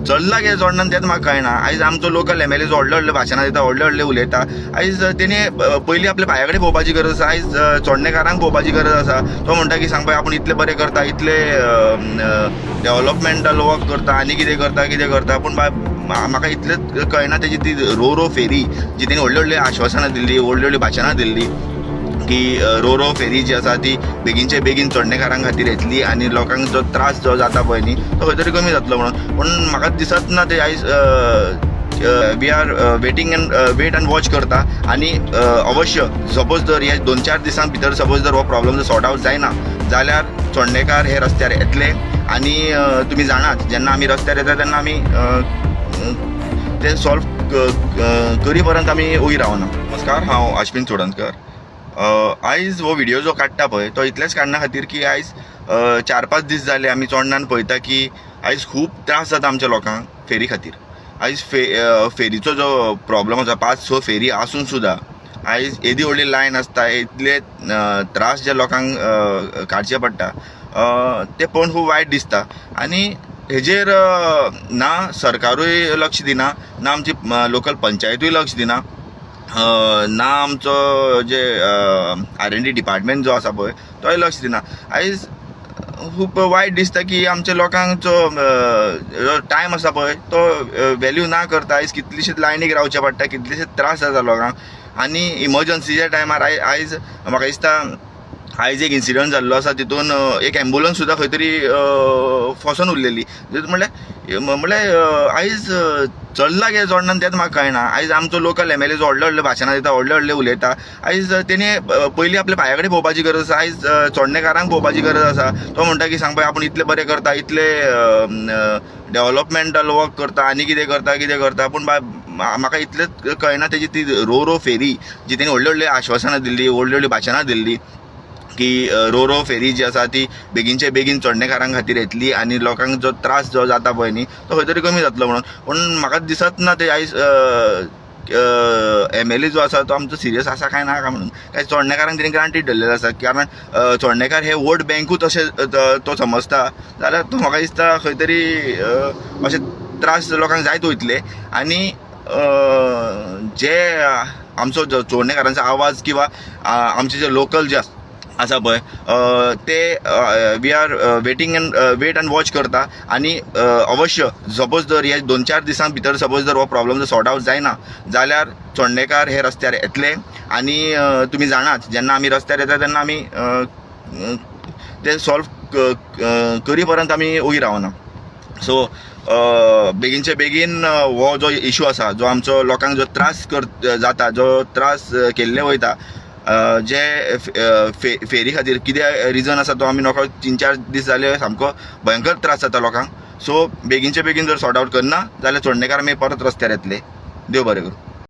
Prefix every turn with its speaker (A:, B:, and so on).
A: चल्ला कितें चोडना तेंच म्हाका कळना। आयज आमचो लोकल MLA जो व्हडले व्हडले भाशणां दिता, व्हडले व्हडले उलयता, आयज तेणी पयलीं आपल्या भाया कडेन पळोवपाची गरज आसा, आयज चोडणेकारांक पळोवपाची गरज आसा। तो म्हणटा की सांग पळय आपूण इतले बरें करता, इतले डेव्हलपमेंटल वर्क करता, आनी कितें करता, पूण म्हाका इतलेंच कळना तेजी ती रो फेरी जी तेणी व्हडली व्हडली आश्वासनां दिल्ली, व्हडली व्हडली भाशणां दिल्ली की रो फेरी जी आसा ती बेगीनचे बेगीन चोडणेकारां खातीर येतली आनी लोकांक जो त्रास जो जाता पळय न्ही तो खंय तरी कमी जातलो म्हणून। पूण म्हाका दिसत ना ते आयज we are wait and watch करता आनी अवश्य सपोज जर हे 2-4 दिसां भितर सपोज जर हो प्रॉब्लम जर सॉर्ट आवट जायना जाल्यार चोडणेकार हे रस्त्यार येतले आनी तुमी जाणात जेन्ना आमी रस्त्यार येता तेन्ना आमी ते सॉल्व करी पर्यंत आमी उगी रावना। नमस्कार, हांव अश्विन चोडणकर। आयज हो व्हिडिओ जो काडटा पळय तो इतलेंच काडना खातीर की आयज 4-5 दीस जाले आमी चोडणान पळयता की आयज खूब त्रास जाता आमच्या लोकांक फेरी खातीर। आयज फेरीचो जो प्रॉब्लम आसा 5-6 फेरी आसून सुद्दां आयज येदी व्हडली लायन आसता, इतले त्रास जे लोकांक काडचे पडटा ते पळोवन खूब वायट दिसता। आनी हेजेर ना सरकारूय लक्ष दिना, ना आमची लोकल पंचायतूय लक्ष दिना, ना आमचो जे R&D डिपार्टमेंट जो आसा पळय तोय लक्ष दिना। आयज खूब वायट दिसता की आमच्या लोकांक जो टायम आसा पळय तो वेल्यू ना करता। आयज कितलीशीच लायनीक रावचें पडटा, कितलेशेच त्रास जाता लोकांक आनी इमर्जन्सीच्या टायमार आयज म्हाका दिसता आयज एक इन्सिडंट जाल्लो आसा तितून एक एम्बुलन्स सुद्दां खंय तरी फसून उरलेली। म्हणल्यार आयज चल्ला कितें चोडना तेंच म्हाका कळना। आयज आमचो लोकल MLA जो व्हडले व्हडले भाशणां दिता, व्हडले व्हडले उलयता, आयज तेणी पयलीं आपल्या भाया कडेन पळोवपाची गरज आसा, आयज चोडणेकारांक पळोवपाची गरज आसा। तो म्हणटा की सांग पळय आपूण इतले बरें करता, इतले डेव्हलपमेंटल वर्क करता, आनी कितें करता, पूण म्हाका इतलेंच कळना तेजी ती रो फेरी जी तेणी व्हडली व्हडली आश्वासनां दिल्ली, व्हडली व्हडली भाशणां दिल्ली की रो फेरी जी आसा ती बेगीनचे बेगीन चोडणेकारां खातीर येतली आनी लोकांक जो त्रास जो जाता पळय न्ही तो खंय तरी कमी जातलो म्हणून। पूण म्हाका दिसत ना ते आयज MLA जो आसा तो आमचो सिरियस आसा काय ना म्हणून। काय चोडणेकारांक तेणी ग्रांटीड धरलेलो आसा, कारण चोडणेकार हे वोट बँकूच अशें तो समजता जाल्यार तो म्हाका दिसता खंय तरी अशे त्रास लोकांक जायत वयतले आनी जे आमचो चोडणेकारांचो आवाज किंवा आमचे जे लोकल जे आसा पळय ते we are wait and watch करता आनी अवश्य सपोज जर हे 2-4 दिसां भितर सपोज जर हो प्रॉब्लम जर सॉर्ट आवट जायना जाल्यार चोडणेकार हे रस्त्यार येतले आनी तुमी जाणात जेन्ना आमी रस्त्यार येता तेन्ना आमी ते सॉल्व करी पर्यंत आमी उगी रावना। सो बेगीनचे बेगीन हो जो इशू आसा, जो आमचो लोकांक जो त्रास जाता, जो त्रास केल्ले वयता, जे फेरी खातीर कितें रिजन आसा तो आमी नोको 3-4 दीस जाले सामको भयंकर त्रास जाता लोकांक। सो बेगीनचे बेगीन जर सॉर्ट आवट करना जाल्यार चोडणेकार आमी परत रस्त्यार येतले। देव बरें करूं।